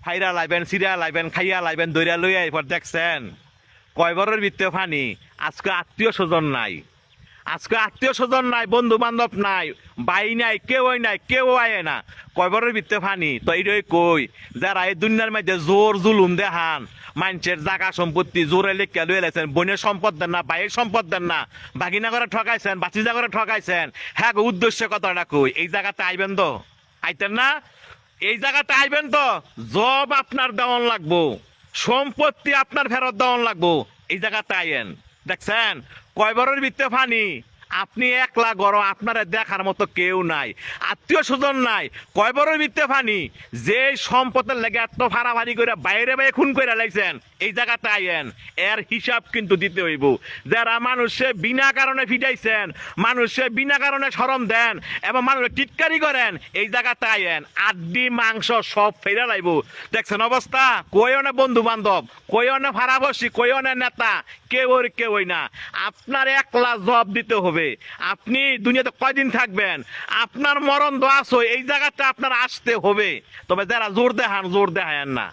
ফাইরা লাইবেন Syria লাইবেন খাইয়া লাইবেন দইরা লইয়া এরপর দেখছেন কয়বরের ভিত্তে ফানি আজকে আত্মীয় স্বজন নাই, আজকে আত্মীয় স্বজন নাই, বন্ধু বান্ধব নাই, বাই নাই, কেউ আয়ে না, কয়বরের ভিত্তে ফানি। তো এইটাই কই যারা এই দুনিয়ার মধ্যে জোর জুলুম দেখান, মানুষের জায়গা সম্পত্তি জোরে লেখা লয়ে লাইছেন, বোনের সম্পদ দেন না, ভাইয়ের সম্পদ দেন না, বাগিনা করে ঠকাইছেন, বাচিজা করে ঠকাইছেন, হ্যাঁ উদ্দেশ্য কথাটা কই এই জায়গাতে আইবেন তো, আইতেন না? এই জায়গাতে আইবেন তো, জব আপনার দেওয়ান লাগবো, সম্পত্তি আপনার ফেরত দেওয়ান লাগবো, এই জায়গাতে আইয়েন। দেখছেন কয়বরের ভিত্তে ফানি, আপনি একলা গড়, আপনারা দেখার মতো কেউ নাই, আত্মীয় স্বজন নাই, কয়বরের ভিত্তে ফানি যে সম্পদের লেগে এত ফাড়াফাড়ি করে বাইরে বাইরে খুন করে লাইছেন, এই জায়গাতে আইয়েন, এর হিসাব কিন্তু দিতে হইব। যারা মানুষে বিনা কারণে ফিটাইছেন, মানুষে বিনা কারণে শরম দেন এবং মানুষের টিটকারি করেন, এই জায়গাতে আইয়েন, আড্ডি মাংস সব ফেরা লাইব। দেখছেন অবস্থা, কইও না বন্ধু বান্ধব, কইও না ফাড়াবসি, কইও না নেতা, কেউই না, আপনার একলা জবাব দিতে হবে। আপনি দুনিয়াতে কয়দিন থাকবেন, আপনার মরণ দোয়াস, এই জায়গাটা আপনার আসতে হবে। তবে যারা জোর দেখান না।